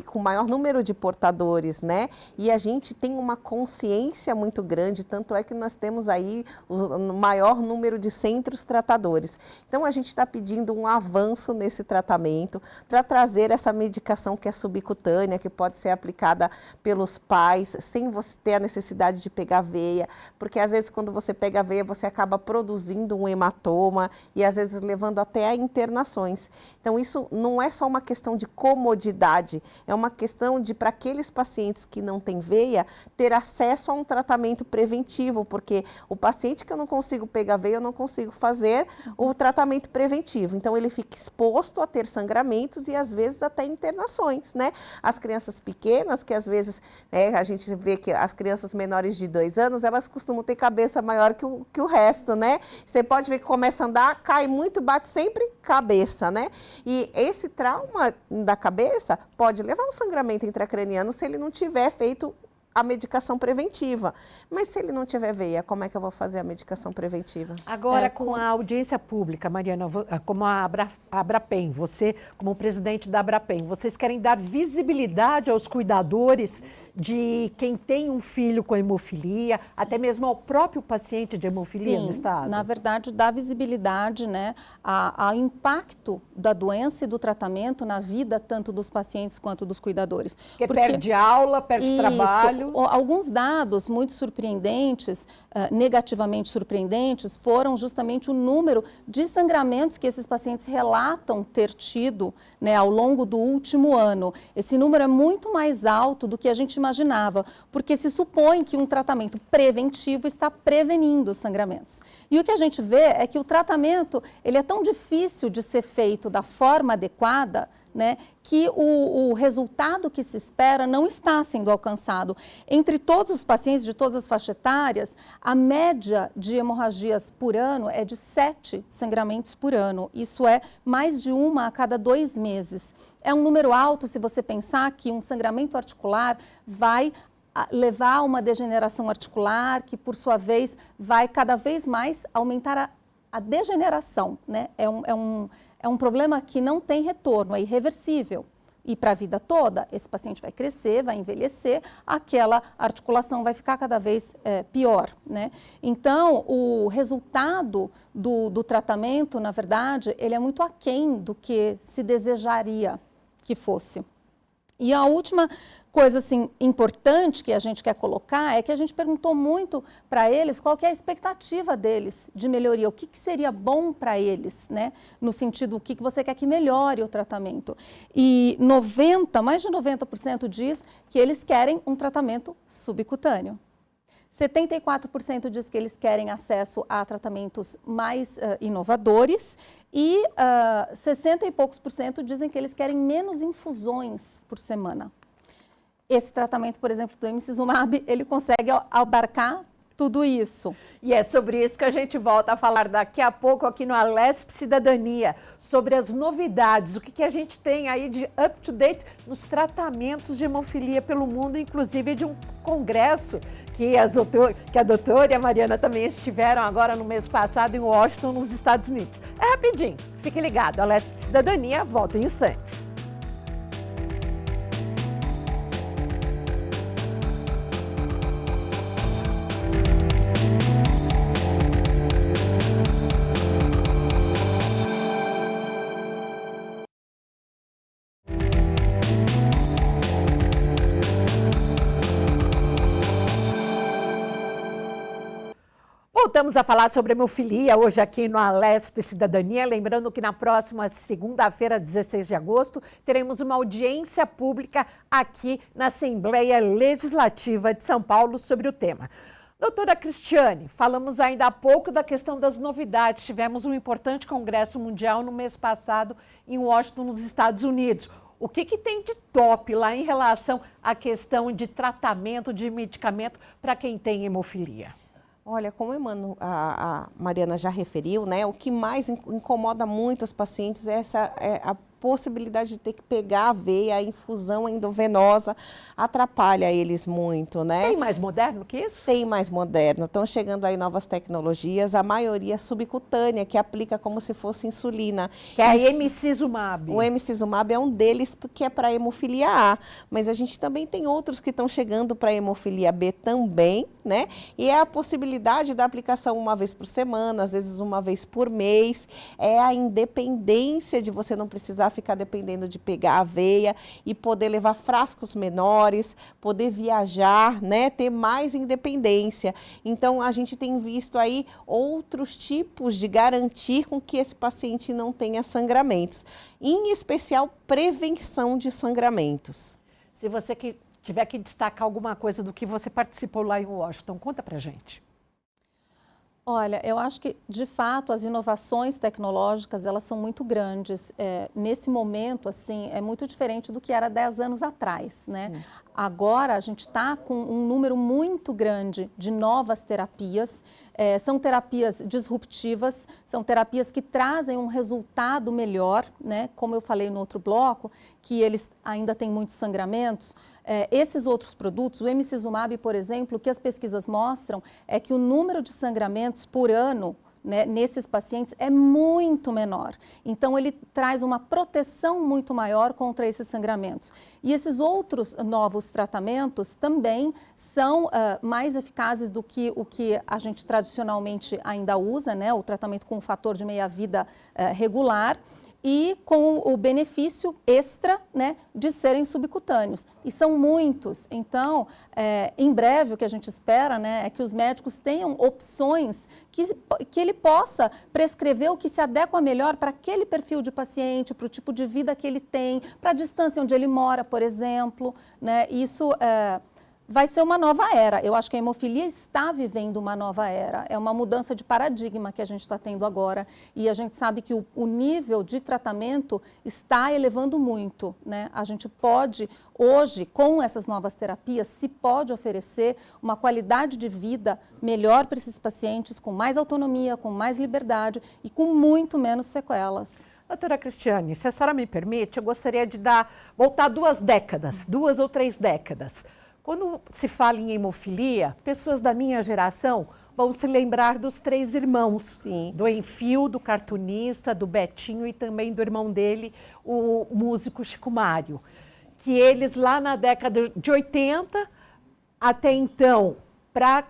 com maior número de portadores, né? E a gente tem uma consciência muito grande, tanto é que nós temos aí o maior número de centros tratadores. Então, a gente está pedindo um avanço nesse tratamento para trazer essa medicação que é subcutânea, que pode ser aplicada pelos pais, sem você ter a necessidade de pegar veia, porque às vezes quando você pega a veia, você acaba produzindo um hematoma e às vezes levando até a internações. Então, isso não é só uma questão de comodidade, é uma questão de, para aqueles pacientes que não têm veia, ter acesso a um tratamento preventivo, porque o paciente que eu não consigo pegar veia, eu não consigo fazer o tratamento preventivo. Então, ele fica exposto a ter sangramentos e, às vezes, até internações, né? As crianças pequenas, que às vezes, a gente vê que as crianças menores de 2 anos, elas costumam ter cabeça maior que o resto, né? Você pode ver que começa a andar, cai muito, bate sempre cabeça, né? E esse trauma da cabeça pode levar a um sangramento intracraniano se ele não tiver feito a medicação preventiva. Mas se ele não tiver veia, como é que eu vou fazer a medicação preventiva? Agora, com a audiência pública, Mariana, como a Abrapem, você como presidente da Abrapem, vocês querem dar visibilidade aos cuidadores de quem tem um filho com hemofilia, até mesmo ao próprio paciente de hemofilia no estado? Na verdade, dá visibilidade, né, ao impacto da doença e do tratamento na vida tanto dos pacientes quanto dos cuidadores. Porque perde aula, perde trabalho. Alguns dados muito surpreendentes, negativamente surpreendentes, foram justamente o número de sangramentos que esses pacientes relatam ter tido, né, ao longo do último ano. Esse número é muito mais alto do que a gente imaginava, porque se supõe que um tratamento preventivo está prevenindo os sangramentos. E o que a gente vê é que o tratamento ele é tão difícil de ser feito da forma adequada, né, que o resultado que se espera não está sendo alcançado. Entre todos os pacientes de todas as faixas etárias, a média de hemorragias por ano é de 7 sangramentos por ano. Isso é mais de 1 a cada 2 meses. É um número alto se você pensar que um sangramento articular vai levar a uma degeneração articular, que por sua vez vai cada vez mais aumentar a degeneração, né? É um problema que não tem retorno, é irreversível. E para a vida toda, esse paciente vai crescer, vai envelhecer, aquela articulação vai ficar cada vez pior, né? Então, o resultado do tratamento, na verdade, ele é muito aquém do que se desejaria que fosse. E a última coisa assim, importante que a gente quer colocar é que a gente perguntou muito para eles qual que é a expectativa deles de melhoria, o que seria bom para eles, né? No sentido, o que você quer que melhore o tratamento. E mais de 90% diz que eles querem um tratamento subcutâneo. 74% diz que eles querem acesso a tratamentos mais inovadores e 60 e poucos por cento dizem que eles querem menos infusões por semana. Esse tratamento, por exemplo, do emicizumab, ele consegue abarcar tudo isso. E é sobre isso que a gente volta a falar daqui a pouco aqui no Alesp Cidadania, sobre as novidades, o que a gente tem aí de up-to-date nos tratamentos de hemofilia pelo mundo, inclusive de um congresso que a doutora e a Mariana também estiveram agora no mês passado em Washington, nos Estados Unidos. É rapidinho, fique ligado, Alesp Cidadania volta em instantes. Voltamos a falar sobre hemofilia hoje aqui no Alesp Cidadania, lembrando que na próxima segunda-feira, 16 de agosto, teremos uma audiência pública aqui na Assembleia Legislativa de São Paulo sobre o tema. Doutora Cristiane, falamos ainda há pouco da questão das novidades. Tivemos um importante congresso mundial no mês passado em Washington, nos Estados Unidos. O que tem de top lá em relação à questão de tratamento, de medicamento para quem tem hemofilia? Olha, como a Mariana já referiu, né, o que mais incomoda muito os pacientes é a possibilidade de ter que pegar a veia, a infusão endovenosa, atrapalha eles muito, né? Tem mais moderno que isso? Tem mais moderno. Estão chegando aí novas tecnologias, a maioria subcutânea, que aplica como se fosse insulina. Que é a emicizumab. O emicizumab é um deles, porque é para hemofilia A, mas a gente também tem outros que estão chegando para hemofilia B também, né? E é a possibilidade da aplicação uma vez por semana, às vezes uma vez por mês, é a independência de você não precisar ficar dependendo de pegar a veia e poder levar frascos menores, poder viajar, né, ter mais independência. Então, a gente tem visto aí outros tipos de garantir com que esse paciente não tenha sangramentos, em especial prevenção de sangramentos. Se você tiver que destacar alguma coisa do que você participou lá em Washington, conta pra gente. Olha, eu acho que, de fato, as inovações tecnológicas, elas são muito grandes. Nesse momento, assim, é muito diferente do que era 10 anos atrás, né? Sim. Agora, a gente está com um número muito grande de novas terapias. São terapias disruptivas, são terapias que trazem um resultado melhor, né? Como eu falei no outro bloco, que eles ainda têm muitos sangramentos. Esses outros produtos, o emicizumab, por exemplo, o que as pesquisas mostram é que o número de sangramentos por ano, né, nesses pacientes é muito menor. Então, ele traz uma proteção muito maior contra esses sangramentos. E esses outros novos tratamentos também são mais eficazes do que o que a gente tradicionalmente ainda usa, né, o tratamento com fator de meia-vida regular, e com o benefício extra, né, de serem subcutâneos. E são muitos. Então, em breve, o que a gente espera, né, é que os médicos tenham opções que ele possa prescrever o que se adequa melhor para aquele perfil de paciente, para o tipo de vida que ele tem, para a distância onde ele mora, por exemplo, né? Isso vai ser uma nova era. Eu acho que a hemofilia está vivendo uma nova era. É uma mudança de paradigma que a gente está tendo agora. E a gente sabe que o nível de tratamento está elevando muito, né? A gente pode, hoje, com essas novas terapias, se pode oferecer uma qualidade de vida melhor para esses pacientes, com mais autonomia, com mais liberdade e com muito menos sequelas. Doutora Cristiane, se a senhora me permite, eu gostaria de voltar 2 ou 3 décadas. Quando se fala em hemofilia, pessoas da minha geração vão se lembrar dos 3 irmãos. Sim. Do Enfio, do cartunista, do Betinho e também do irmão dele, o músico Chico Mário. Que eles lá na década de 80, até então, para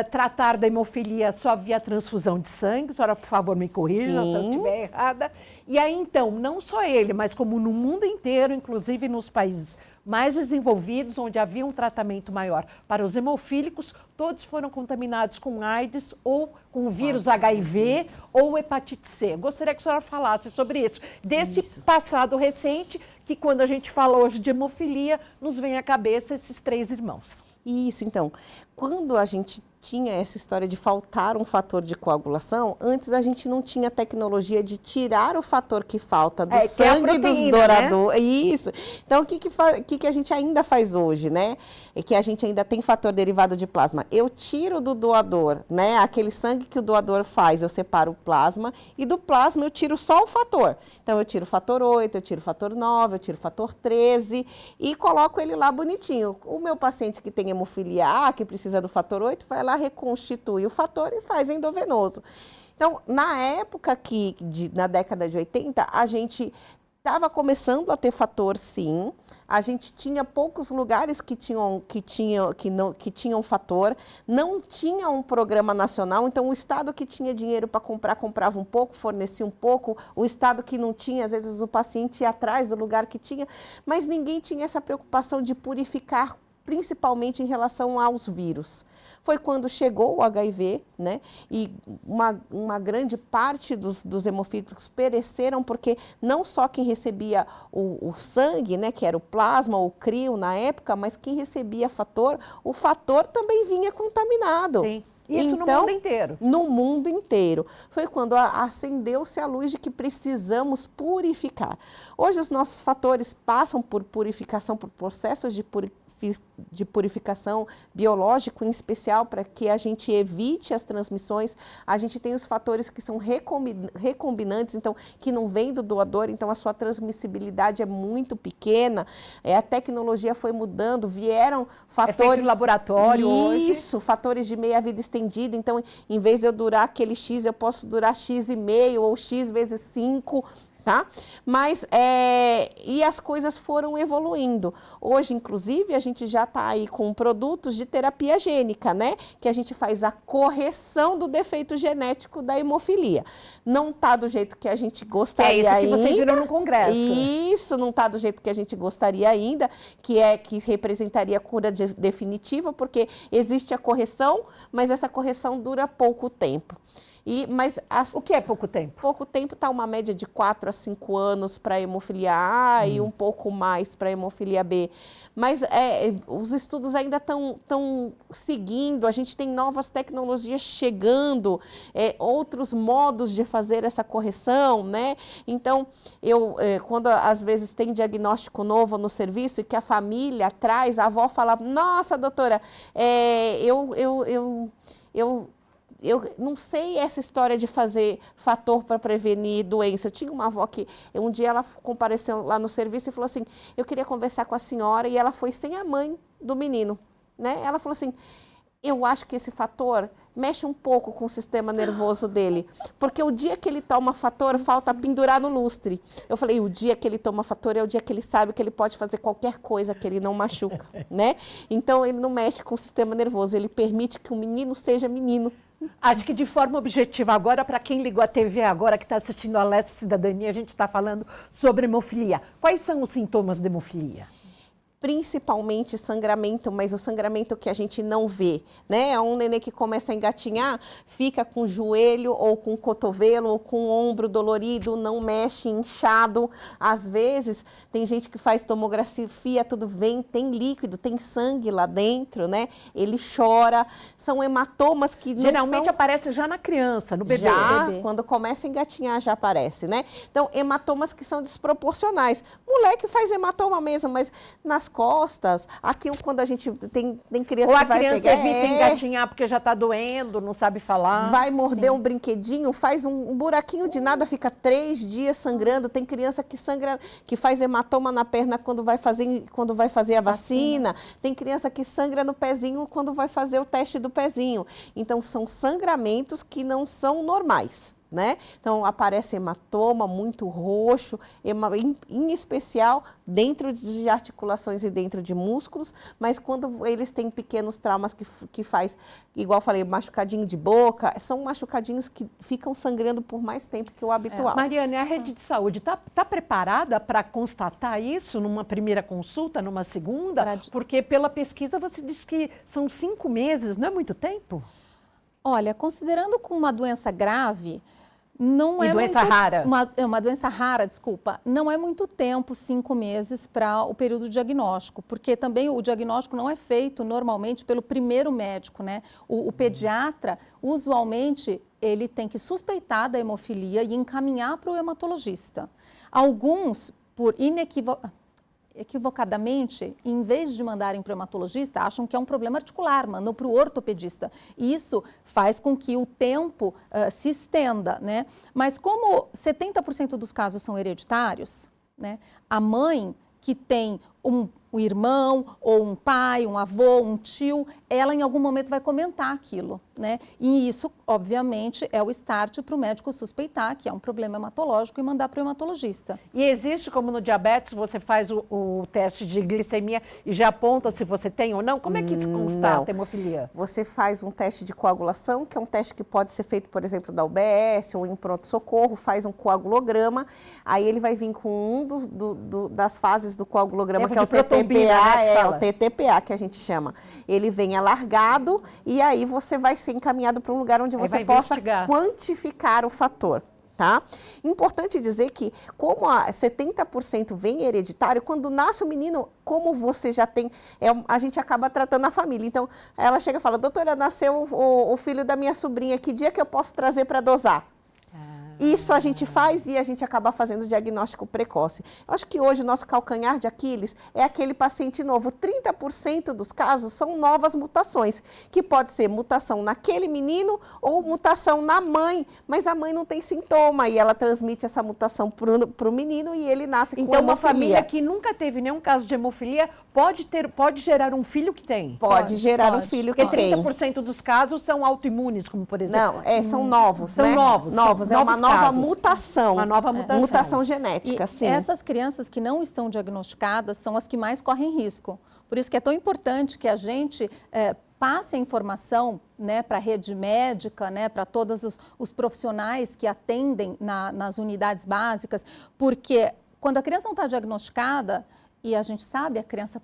tratar da hemofilia só via transfusão de sangue. A senhora, por favor, me corrija se eu estiver errada. E aí, então, não só ele, mas como no mundo inteiro, inclusive nos países mais desenvolvidos, onde havia um tratamento maior para os hemofílicos, todos foram contaminados com AIDS ou com o vírus HIV ou hepatite C. Gostaria que a senhora falasse sobre isso, desse passado recente, que quando a gente fala hoje de hemofilia, nos vem à cabeça esses 3 irmãos. Isso, então, quando a gente tinha essa história de faltar um fator de coagulação, antes a gente não tinha tecnologia de tirar o fator que falta do sangue dos douradores. Né? Isso. Então, o que a gente ainda faz hoje, né? É que a gente ainda tem fator derivado de plasma. Eu tiro do doador, né? Aquele sangue que o doador faz, eu separo o plasma, e do plasma eu tiro só o fator. Então, eu tiro o fator 8, eu tiro o fator 9, eu tiro o fator 13 e coloco ele lá bonitinho. O meu paciente que tem hemofilia A, que precisa do fator 8, vai lá, reconstitui o fator e faz endovenoso. Então, na época na década de 80, a gente estava começando a ter fator, sim. A gente tinha poucos lugares que tinham fator, não tinha um programa nacional, então o estado que tinha dinheiro para comprar, comprava um pouco, fornecia um pouco, o estado que não tinha, às vezes o paciente ia atrás do lugar que tinha, mas ninguém tinha essa preocupação de purificar, principalmente em relação aos vírus. Foi quando chegou o HIV, né? E uma grande parte dos hemofílicos pereceram, porque não só quem recebia o sangue, né, que era o plasma ou o crio na época, mas quem recebia fator, o fator também vinha contaminado. Sim. Isso então, no mundo inteiro? No mundo inteiro. Foi quando acendeu-se a luz de que precisamos purificar. Hoje os nossos fatores passam por purificação, por processos de purificação biológico, em especial para que a gente evite as transmissões. A gente tem os fatores que são recombinantes, então, que não vêm do doador, então a sua transmissibilidade é muito pequena. A tecnologia foi mudando, vieram fatores... É feito em laboratório hoje. Isso, fatores de meia-vida estendida, então, em vez de eu durar aquele X, eu posso durar X,5 ou X vezes 5, tá? Mas, e as coisas foram evoluindo. Hoje, inclusive, a gente já está aí com produtos de terapia gênica, né? Que a gente faz a correção do defeito genético da hemofilia. Não está do jeito que a gente gostaria ainda. É isso que vocês viram no congresso. Isso, não está do jeito que a gente gostaria ainda, que representaria a cura definitiva, porque existe a correção, mas essa correção dura pouco tempo. O que é pouco tempo? Pouco tempo está uma média de 4 a 5 anos para a hemofilia A e um pouco mais para a hemofilia B. Mas os estudos ainda estão seguindo, a gente tem novas tecnologias chegando, outros modos de fazer essa correção, né? Então, quando às vezes tem diagnóstico novo no serviço e que a família traz, a avó fala, nossa, doutora, eu não sei essa história de fazer fator para prevenir doença. Eu tinha uma avó que um dia ela compareceu lá no serviço e falou assim, eu queria conversar com a senhora, e ela foi sem a mãe do menino, né? Ela falou assim, eu acho que esse fator mexe um pouco com o sistema nervoso dele, porque o dia que ele toma fator, falta pendurar no lustre. Eu falei, o dia que ele toma fator é o dia que ele sabe que ele pode fazer qualquer coisa que ele não machuca, né? Então, ele não mexe com o sistema nervoso, ele permite que o menino seja menino. Acho que de forma objetiva agora, para quem ligou a TV agora, que está assistindo a Lesp Cidadania, a gente está falando sobre hemofilia. Quais são os sintomas da hemofilia? Principalmente sangramento, mas o sangramento que a gente não vê, né? É um nenê que começa a engatinhar, fica com o joelho ou com o cotovelo ou com o ombro dolorido, não mexe, inchado. Às vezes, tem gente que faz tomografia, tudo vem, tem líquido, tem sangue lá dentro, né? Ele chora. São hematomas que não geralmente aparece já na criança, no bebê. Quando começa a engatinhar já aparece, né? Então, hematomas que são desproporcionais. Moleque faz hematoma mesmo, mas nas costas, aqui quando a gente tem criança ou que vai pegar... Ou a criança evita engatinhar porque já está doendo, não sabe falar. Vai morder um brinquedinho, faz um buraquinho de nada, fica 3 dias sangrando. Tem criança que sangra, que faz hematoma na perna quando vai fazer a vacina. Tem criança que sangra no pezinho quando vai fazer o teste do pezinho. Então, são sangramentos que não são normais, né? Então, aparece hematoma muito roxo, em especial dentro de articulações e dentro de músculos, mas quando eles têm pequenos traumas que faz, igual falei, machucadinho de boca, são machucadinhos que ficam sangrando por mais tempo que o habitual. Mariane, a rede de saúde está preparada para constatar isso numa primeira consulta, numa segunda? Porque pela pesquisa você disse que são 5 meses, não é muito tempo? Olha, considerando com uma doença grave, Não E é doença muito, rara? Uma doença rara, desculpa. Não é muito tempo, 5 meses, para o período diagnóstico, porque também o diagnóstico não é feito normalmente pelo primeiro médico, né? O pediatra, usualmente, ele tem que suspeitar da hemofilia e encaminhar para o hematologista. Alguns, por equivocadamente, em vez de mandarem para o hematologista, acham que é um problema articular, mandam para o ortopedista. E isso faz com que o tempo se estenda, né? Mas como 70% dos casos são hereditários, né? A mãe que tem um irmão, ou um pai, um avô, um tio, ela em algum momento vai comentar aquilo, né? E isso, obviamente, é o start para o médico suspeitar que é um problema hematológico e mandar para o hematologista. E existe, como no diabetes, você faz o teste de glicemia e já aponta se você tem ou não? Como é que se constata a hemofilia? Você faz um teste de coagulação, que é um teste que pode ser feito, por exemplo, da UBS ou em pronto-socorro, faz um coagulograma, aí ele vai vir com das fases do coagulograma, que é o TTPA, né, o TTPA que a gente chama. Ele vem alargado e aí você vai ser encaminhado para um lugar onde você possa quantificar o fator. Tá? Importante dizer que, como 70% vem hereditário, quando nasce o menino, como você já tem, a gente acaba tratando a família. Então, ela chega e fala, doutora, nasceu o filho da minha sobrinha, que dia que eu posso trazer para dosar? Isso a gente faz e a gente acaba fazendo o diagnóstico precoce. Eu acho que hoje o nosso calcanhar de Aquiles é aquele paciente novo. 30% dos casos são novas mutações, que pode ser mutação naquele menino ou mutação na mãe, mas a mãe não tem sintoma e ela transmite essa mutação para o menino e ele nasce com hemofilia. Então, uma família que nunca teve nenhum caso de hemofilia pode gerar um filho que tem? Pode gerar um filho que tem. Porque 30% dos casos são autoimunes, como por exemplo. Não, são novos, são né? Novos. É uma nova mutação. Uma nova mutação. Mutação genética, e sim. Essas crianças que não estão diagnosticadas são as que mais correm risco. Por isso que é tão importante que a gente passe a informação, né, para a rede médica, né, para todos os profissionais que atendem nas unidades básicas, porque quando a criança não está diagnosticada, e a gente sabe, a criança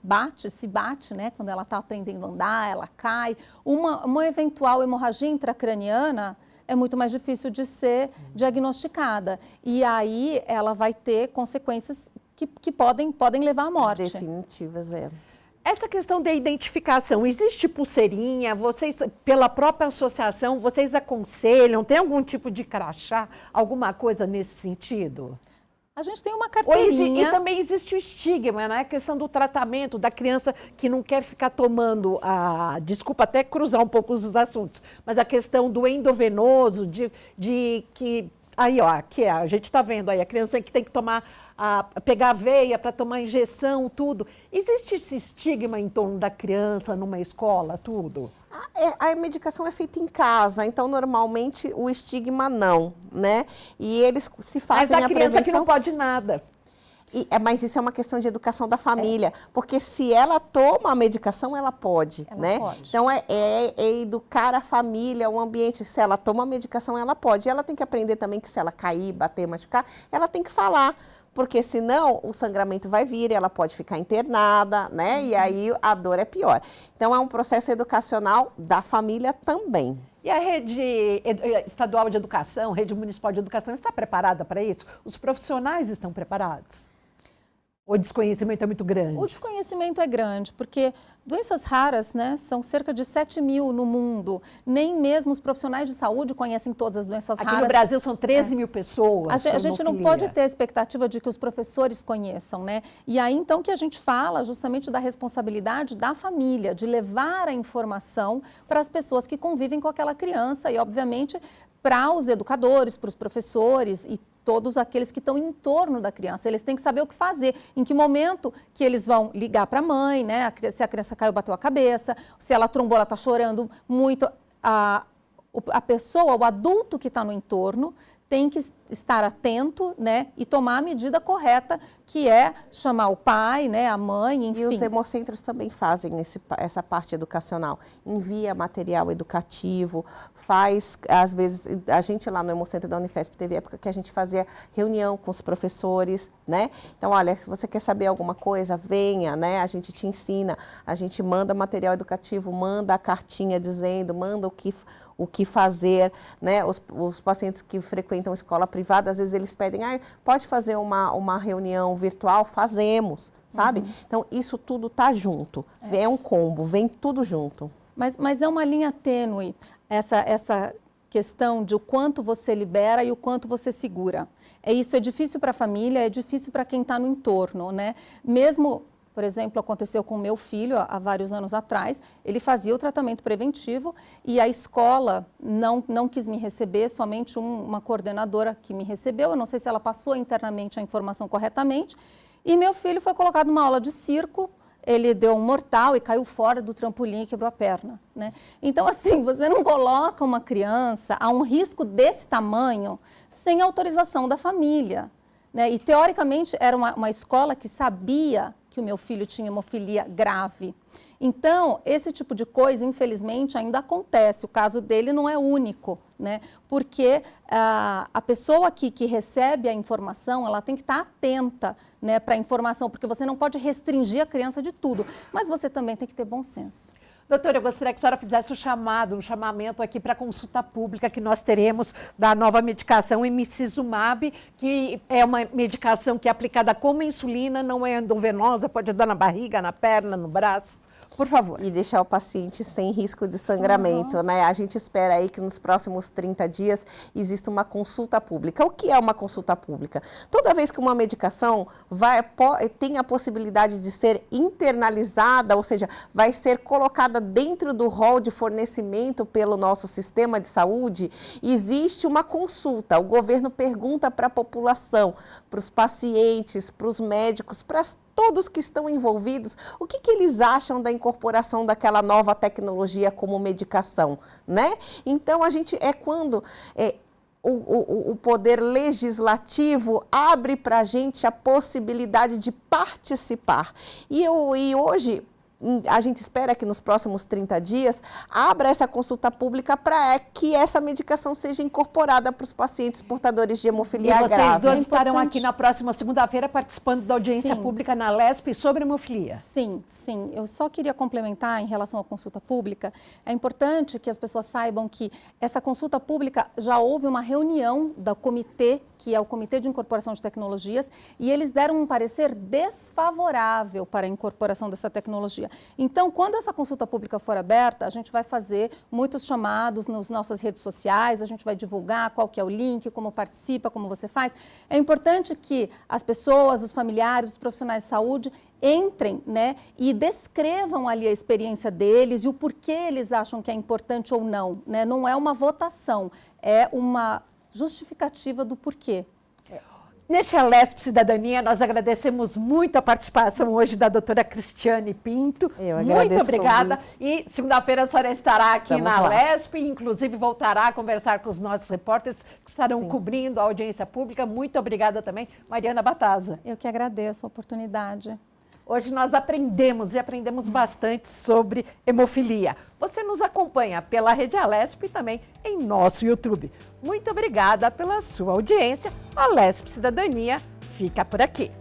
se bate, né, quando ela está aprendendo a andar, ela cai, uma eventual hemorragia intracraniana é muito mais difícil de ser diagnosticada. E aí ela vai ter consequências que podem levar à morte. Definitivas, Essa questão da identificação, existe pulseirinha? Vocês, pela própria associação, vocês aconselham? Tem algum tipo de crachá? Alguma coisa nesse sentido? A gente tem uma carteirinha. E também existe o estigma, né? A questão do tratamento da criança que não quer ficar tomando, desculpa até cruzar um pouco os assuntos, mas a questão do endovenoso, de que, aí ó, que a gente está vendo aí, a criança que tem que tomar, pegar a veia para tomar injeção, tudo. Existe esse estigma em torno da criança numa escola, tudo? A medicação é feita em casa, então normalmente o estigma não, né? E eles se fazem a prevenção... Mas a criança que não pode nada. Mas isso é uma questão de educação da família, porque se ela toma a medicação, ela pode, né? Então é educar a família, o ambiente. Se ela toma a medicação, ela pode. E ela tem que aprender também que se ela cair, bater, machucar, ela tem que falar. Porque senão o sangramento vai vir e ela pode ficar internada, né? E aí a dor é pior. Então é um processo educacional da família também. E a rede estadual de educação, rede municipal de educação está preparada para isso? Os profissionais estão preparados? O desconhecimento é muito grande? O desconhecimento é grande, porque doenças raras, né, são cerca de 7 mil no mundo. Nem mesmo os profissionais de saúde conhecem todas as doenças raras. Aqui no Brasil são 13 mil pessoas. A gente não pode ter a expectativa de que os professores conheçam, né? E aí, então, que a gente fala justamente da responsabilidade da família, de levar a informação para as pessoas que convivem com aquela criança e, obviamente, para os educadores, para os professores e todos aqueles que estão em torno da criança. Eles têm que saber o que fazer, em que momento que eles vão ligar para a mãe, né? Se a criança caiu, bateu a cabeça, se ela trombou, ela está chorando muito. A pessoa, o adulto que está no entorno, tem que estar atento, né, e tomar a medida correta, que é chamar o pai, né, a mãe, enfim. E os hemocentros também fazem essa parte educacional. Envia material educativo, faz, às vezes, a gente lá no Hemocentro da Unifesp teve época que a gente fazia reunião com os professores, né? Então, olha, se você quer saber alguma coisa, venha, né? A gente te ensina, a gente manda material educativo, manda a cartinha dizendo, manda o que fazer, né? Os pacientes que frequentam escola privada, às vezes eles pedem, pode fazer uma reunião virtual? Fazemos, sabe? Então, isso tudo tá junto, é um combo, vem tudo junto. Mas é uma linha tênue essa questão de o quanto você libera e o quanto você segura. Isso é difícil para a família, é difícil para quem está no entorno, né? Mesmo, por exemplo, aconteceu com o meu filho há vários anos atrás, ele fazia o tratamento preventivo e a escola não quis me receber, somente uma coordenadora que me recebeu, eu não sei se ela passou internamente a informação corretamente, e meu filho foi colocado numa aula de circo, ele deu um mortal e caiu fora do trampolim e quebrou a perna, né? Então, assim, você não coloca uma criança a um risco desse tamanho sem autorização da família, né? E, teoricamente, era uma escola que sabia que o meu filho tinha hemofilia grave. Então, esse tipo de coisa, infelizmente, ainda acontece. O caso dele não é único, né? Porque a pessoa que recebe a informação, ela tem que estar atenta, né, para a informação, porque você não pode restringir a criança de tudo, mas você também tem que ter bom senso. Doutora, eu gostaria que a senhora fizesse um chamamento aqui para consulta pública que nós teremos da nova medicação Emicizumab, que é uma medicação que é aplicada como insulina, não é endovenosa, pode dar na barriga, na perna, no braço. Por favor. E deixar o paciente sem risco de sangramento, né? A gente espera aí que nos próximos 30 dias exista uma consulta pública. O que é uma consulta pública? Toda vez que uma medicação tem a possibilidade de ser internalizada, ou seja, vai ser colocada dentro do rol de fornecimento pelo nosso sistema de saúde, existe uma consulta. O governo pergunta para a população, para os pacientes, para os médicos, para todos que estão envolvidos, o que eles acham da incorporação daquela nova tecnologia como medicação, né? Então, quando o poder legislativo abre para a gente a possibilidade de participar. E hoje, a gente espera que nos próximos 30 dias abra essa consulta pública para que essa medicação seja incorporada para os pacientes portadores de hemofilia grave. E vocês duas estarão aqui na próxima segunda-feira participando da audiência pública na LESP sobre hemofilia. Sim. Eu só queria complementar em relação à consulta pública. É importante que as pessoas saibam que essa consulta pública já houve uma reunião do comitê, que é o Comitê de Incorporação de Tecnologias, e eles deram um parecer desfavorável para a incorporação dessa tecnologia. Então, quando essa consulta pública for aberta, a gente vai fazer muitos chamados nas nossas redes sociais, a gente vai divulgar qual que é o link, como participa, como você faz. É importante que as pessoas, os familiares, os profissionais de saúde entrem, né, e descrevam ali a experiência deles e o porquê eles acham que é importante ou não, né? Não é uma votação, é uma justificativa do porquê. Neste LESP Cidadania, nós agradecemos muito a participação hoje da doutora Cristiane Pinto. Eu agradeço. Muito obrigada. E segunda-feira a senhora estará aqui na LESP, inclusive voltará a conversar com os nossos repórteres que estarão cobrindo a audiência pública. Muito obrigada também, Mariana Bataza. Eu que agradeço a oportunidade. Hoje nós aprendemos bastante sobre hemofilia. Você nos acompanha pela Rede Alesp e também em nosso YouTube. Muito obrigada pela sua audiência. A Alesp Cidadania fica por aqui.